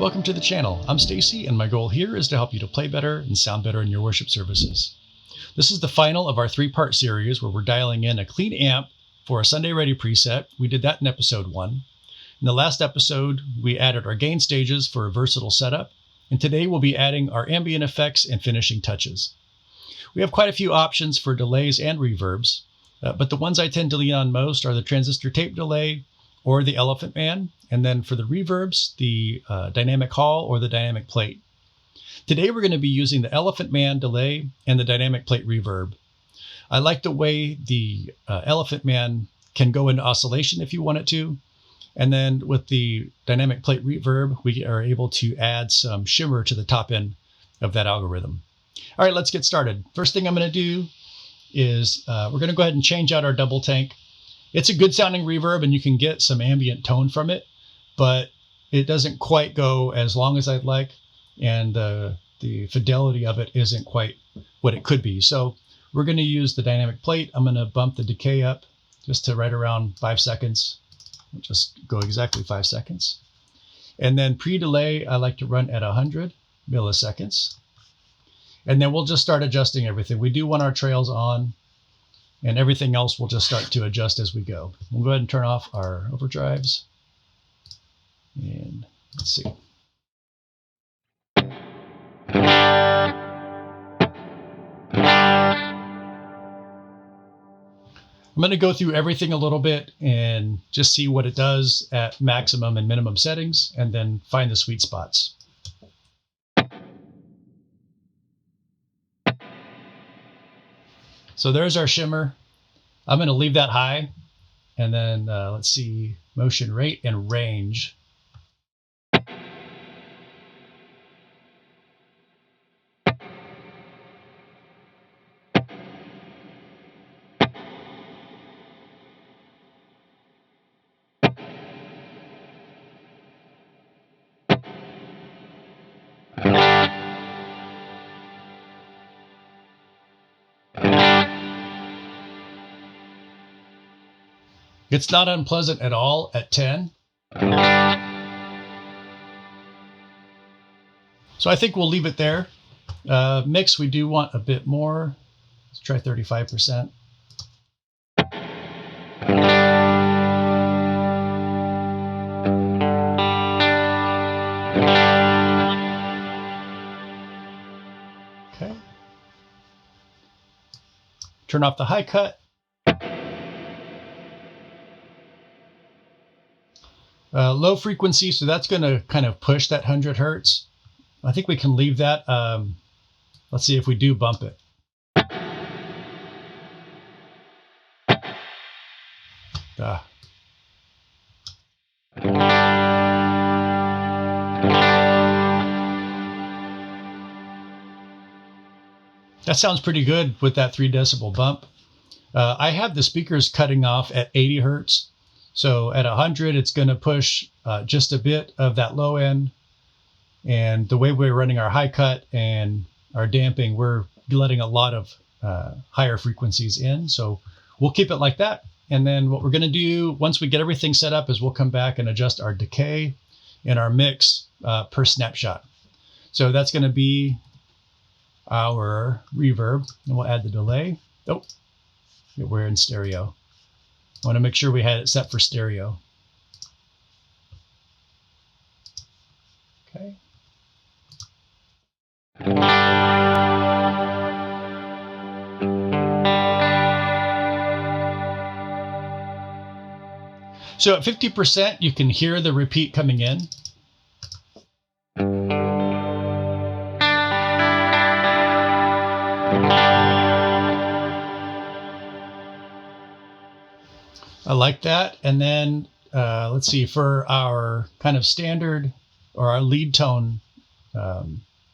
Welcome to the channel. I'm Stacy, and my goal here is to help you to play better and sound better in your worship services. This is the final of our three-part series where we're dialing in a clean amp for a Sunday Ready preset. We did that in episode 1. In the last episode, we added our gain stages for a versatile setup, and today we'll be adding our ambient effects and finishing touches. We have quite a few options for delays and reverbs, but the ones I tend to lean on most are the transistor tape delay or the Elephant Man, and then for the reverbs, the dynamic hall or the dynamic plate. Today we're going to be using the Elephant Man delay and the dynamic plate reverb. I like the way the Elephant Man can go into oscillation if you want it to, and then with the dynamic plate reverb, we are able to add some shimmer to the top end of that algorithm. All right, let's get started. First thing I'm going to do is we're going to go ahead and change out our double tank. It's a good sounding reverb and you can get some ambient tone from it, but it doesn't quite go as long as I'd like, and the fidelity of it isn't quite what it could be. So we're going to use the dynamic plate. I'm going to bump the decay up just to right around 5 seconds. We'll just go exactly 5 seconds. And then pre-delay, I like to run at 100 milliseconds. And then we'll just start adjusting everything. We do want our trails on, and everything else will just start to adjust as we go. We'll go ahead and turn off our overdrives. And let's see. I'm going to go through everything a little bit and just see what it does at maximum and minimum settings, and then find the sweet spots. So there's our shimmer. I'm going to leave that high, and then let's see, motion rate and range. It's not unpleasant at all at 10. So I think we'll leave it there. Mix, we do want a bit more. Let's try 35%. Okay. Turn off the high cut. Low frequency, so that's going to kind of push that 100 hertz. I think we can leave that. Let's see if we do bump it. That sounds pretty good with that 3 decibel bump. I have the speakers cutting off at 80 hertz. So at 100, it's going to push just a bit of that low end. And the way we're running our high cut and our damping, we're letting a lot of higher frequencies in. So we'll keep it like that. And then what we're going to do once we get everything set up is we'll come back and adjust our decay and our mix per snapshot. So that's going to be our reverb. And we'll add the delay. Oh, we're in stereo. I want to make sure we had it set for stereo. Okay. So at 50%, you can hear the repeat coming in. I like that. And then let's see, for our kind of standard or our lead tone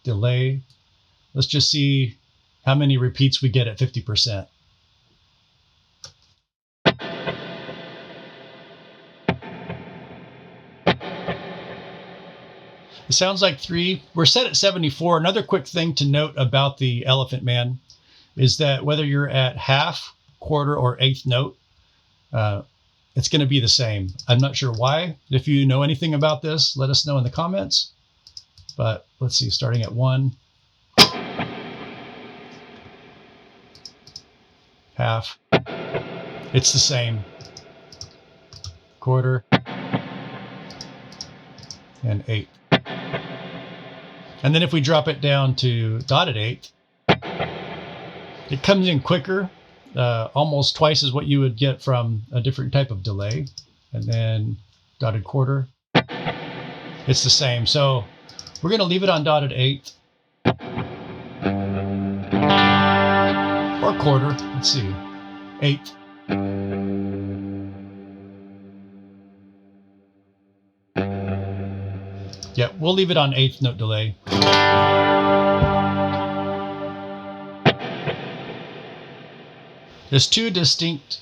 delay, let's just see how many repeats we get at 50%. It sounds like 3. We're set at 74. Another quick thing to note about the Elephant Man is that whether you're at half, quarter, or eighth note, it's going to be the same. I'm not sure why. If you know anything about this, let us know in the comments. But let's see, starting at 1, half, it's the same, quarter, and 8. And then if we drop it down to dotted 8, it comes in quicker, almost twice as what you would get from a different type of delay. And then dotted quarter, it's the same. So we're going to leave it on dotted 8 or quarter. Let's see, 8. Yeah, we'll leave it on 8th note delay. There's 2 distinct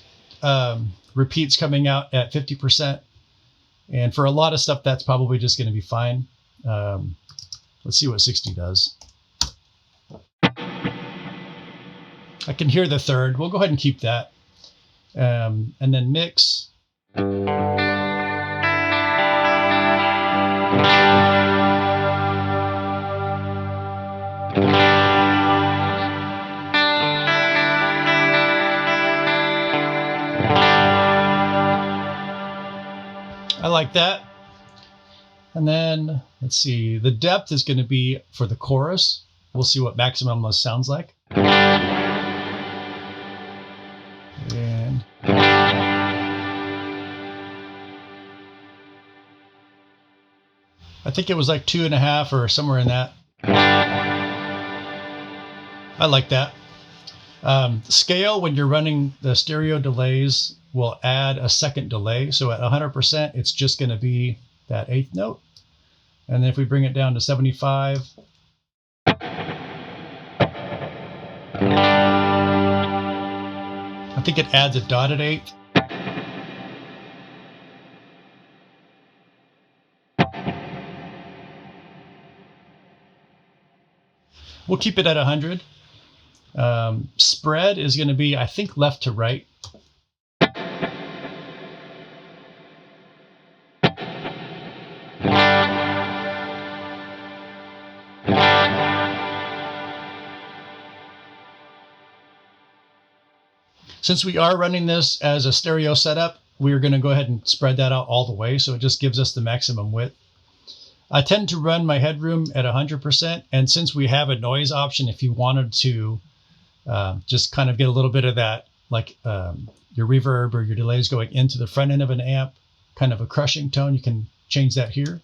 repeats coming out at 50%. And for a lot of stuff, that's probably just going to be fine. Let's see what 60 does. I can hear the 3rd. We'll go ahead and keep that. And then mix. I like that. And then let's see, the depth is going to be for the chorus. We'll see what MaximumMODS sounds like. And I think it was like 2.5 or somewhere in that. I like that. Scale, when you're running the stereo delays, will add a second delay. So at 100%, it's just going to be that 8th note. And then if we bring it down to 75, I think it adds a dotted 8. We'll keep it at 100. Spread is going to be, I think, left to right. Since we are running this as a stereo setup, we're going to go ahead and spread that out all the way, so it just gives us the maximum width. I tend to run my headroom at 100%, and since we have a noise option, if you wanted to just kind of get a little bit of that, like your reverb or your delays going into the front end of an amp, kind of a crushing tone, you can change that here.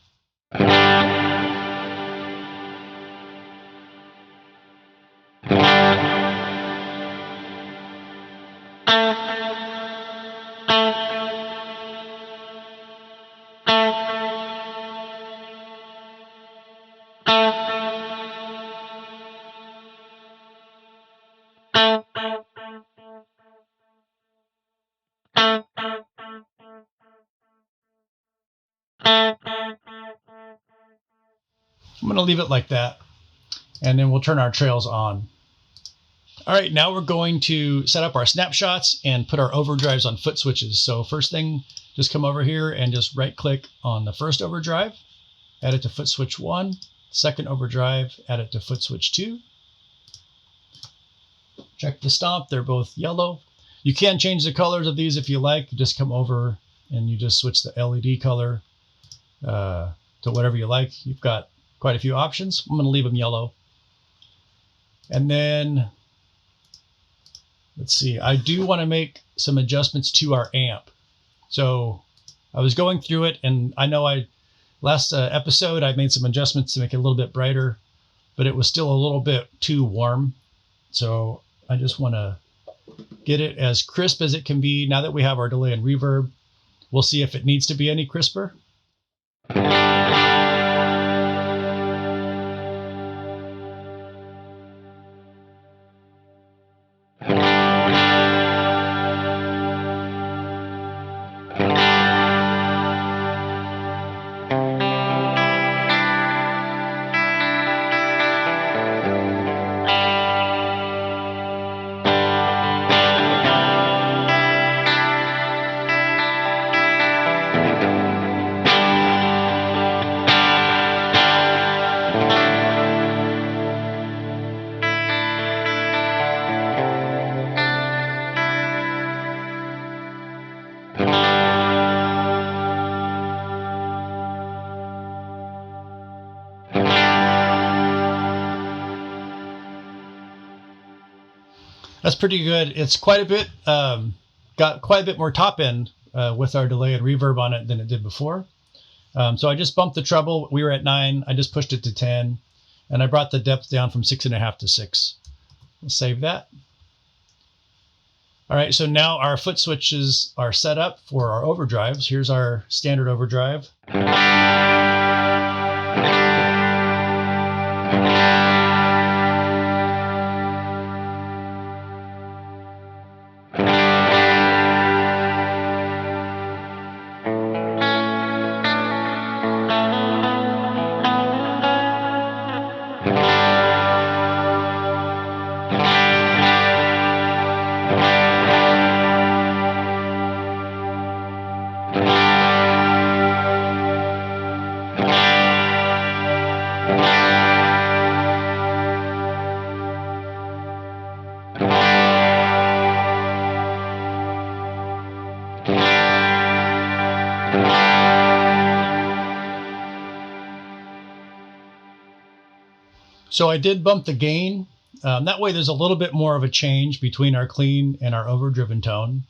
I'm going to leave it like that, and then we'll turn our trails on. All right, now we're going to set up our snapshots and put our overdrives on foot switches. So first thing, just come over here and just right click on the first overdrive, add it to foot switch 1, second overdrive, add it to foot switch 2. Check the stomp, they're both yellow. You can change the colors of these if you like. You just come over and you just switch the LED color to whatever you like. You've got quite a few options. I'm going to leave them yellow. And then, let's see, I do want to make some adjustments to our amp. So I was going through it, and I know last episode I made some adjustments to make it a little bit brighter, but it was still a little bit too warm. So I just want to get it as crisp as it can be. Now that we have our delay and reverb, we'll see if it needs to be any crisper. That's pretty good. It's quite a bit, got quite a bit more top end with our delay and reverb on it than it did before. So I just bumped the treble. We were at 9. I just pushed it to 10. And I brought the depth down from 6.5 to 6. We'll save that. All right, so now our foot switches are set up for our overdrives. Here's our standard overdrive. So I did bump the gain. That way there's a little bit more of a change between our clean and our overdriven tone.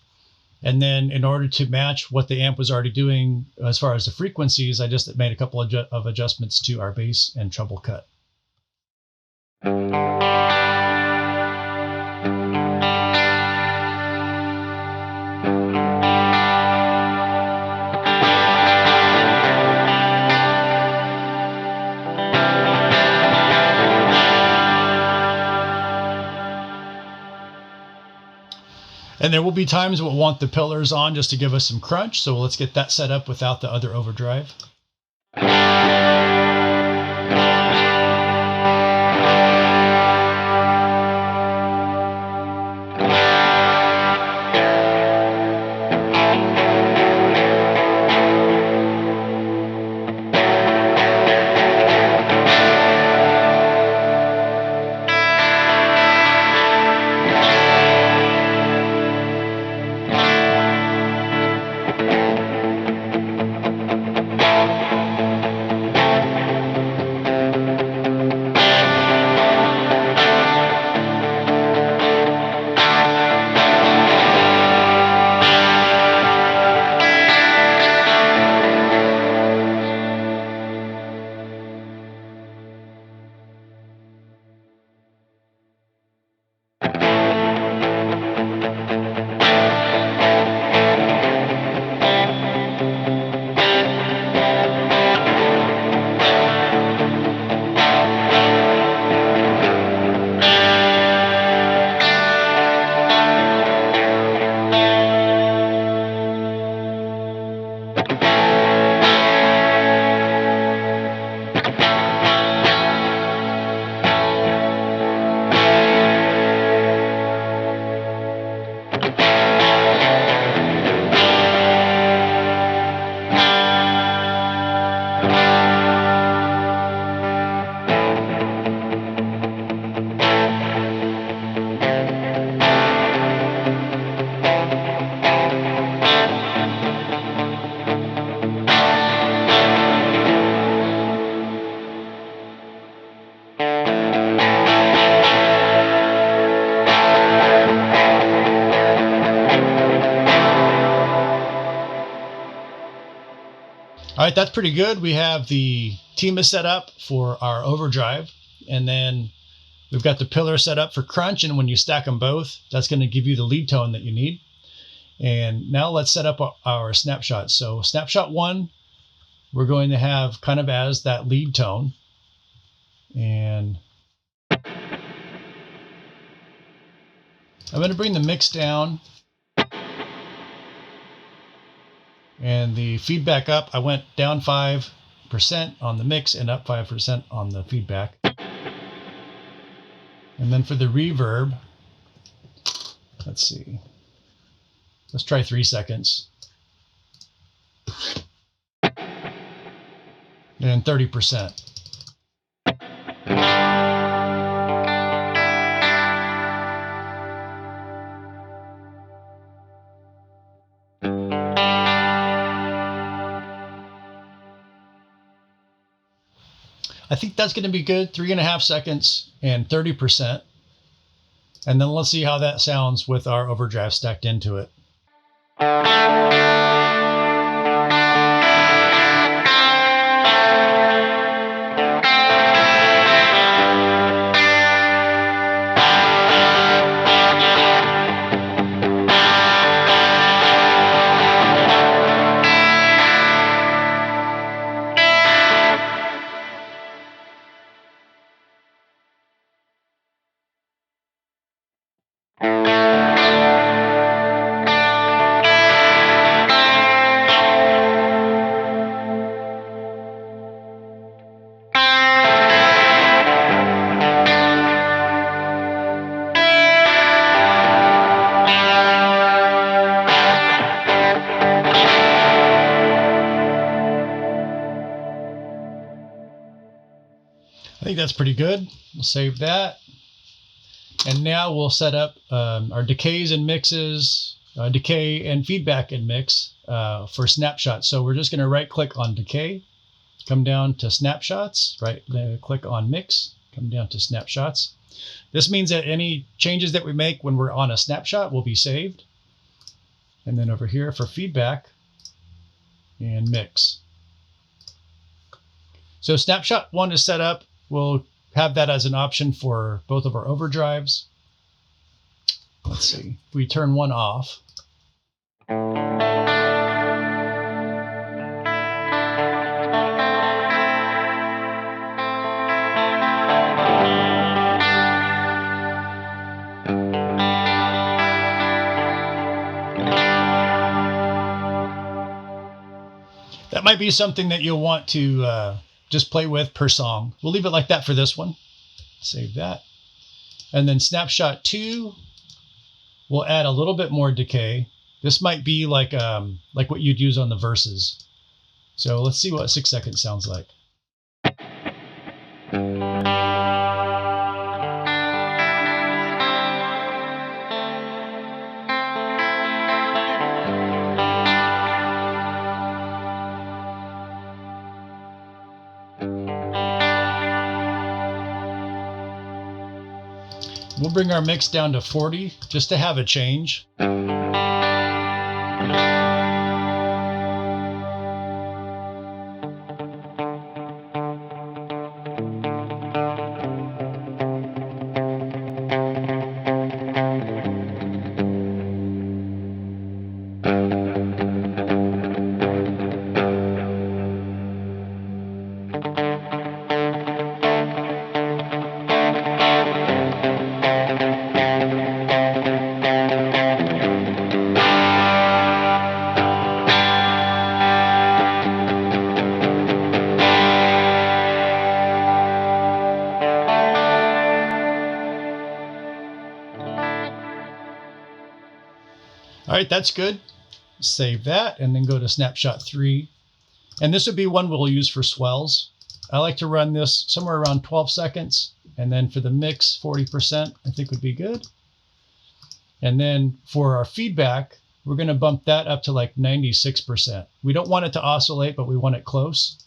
And then in order to match what the amp was already doing as far as the frequencies, I just made a couple of adjustments to our bass and treble cut. And there will be times we'll want the pillars on just to give us some crunch. So let's get that set up without the other overdrive. All right, that's pretty good. We have the Tima set up for our overdrive, and then we've got the pillar set up for crunch, and when you stack them both, that's going to give you the lead tone that you need. And now let's set up our snapshots. So snapshot 1, we're going to have kind of as that lead tone. And I'm going to bring the mix down and the feedback up. I went down 5% on the mix and up 5% on the feedback. And then for the reverb, let's see. Let's try 3 seconds. And 30%. I think that's going to be good. 3.5 seconds and 30%. And then let's see how that sounds with our overdrive stacked into it. I think that's pretty good. We'll save that. And now we'll set up our decays and mixes, decay and feedback and mix for snapshots. So we're just going to right click on decay, come down to snapshots, right click on mix, come down to snapshots. This means that any changes that we make when we're on a snapshot will be saved. And then over here for feedback and mix. So snapshot 1 is set up. We'll have that as an option for both of our overdrives. Let's see, if we turn one off. That might be something that you'll want to just play with per song. We'll leave it like that for this one. Save that. And then snapshot 2, we'll add a little bit more decay. This might be like what you'd use on the verses. So let's see what 6 seconds sounds like. We'll bring our mix down to 40 just to have a change. All right, that's good. Save that and then go to snapshot 3. And this would be one we'll use for swells. I like to run this somewhere around 12 seconds. And then for the mix, 40% I think would be good. And then for our feedback, we're going to bump that up to like 96%. We don't want it to oscillate, but we want it close.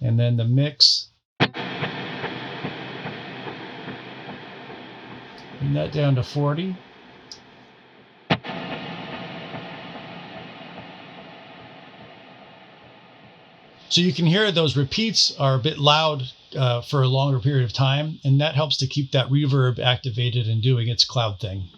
And then the mix, bring that down to 40. So you can hear those repeats are a bit loud for a longer period of time, and that helps to keep that reverb activated and doing its cloud thing.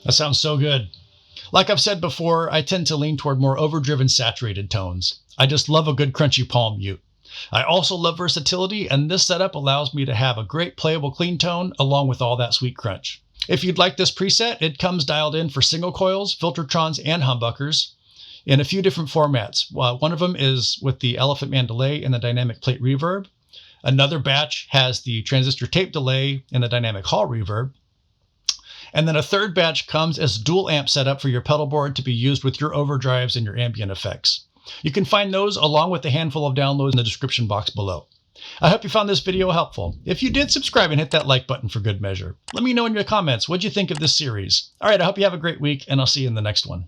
That sounds so good. Like I've said before, I tend to lean toward more overdriven saturated tones. I just love a good crunchy palm mute. I also love versatility, and this setup allows me to have a great playable clean tone along with all that sweet crunch. If you'd like this preset, it comes dialed in for single coils, filtertrons, and humbuckers. in a few different formats. One of them is with the Elephant Man delay and the dynamic plate reverb. Another batch has the transistor tape delay and the dynamic hall reverb. And then a third batch comes as dual amp setup for your pedal board to be used with your overdrives and your ambient effects. You can find those along with a handful of downloads in the description box below. I hope you found this video helpful. If you did, subscribe and hit that like button for good measure. Let me know in your comments, what'd you think of this series? All right, I hope you have a great week, and I'll see you in the next one.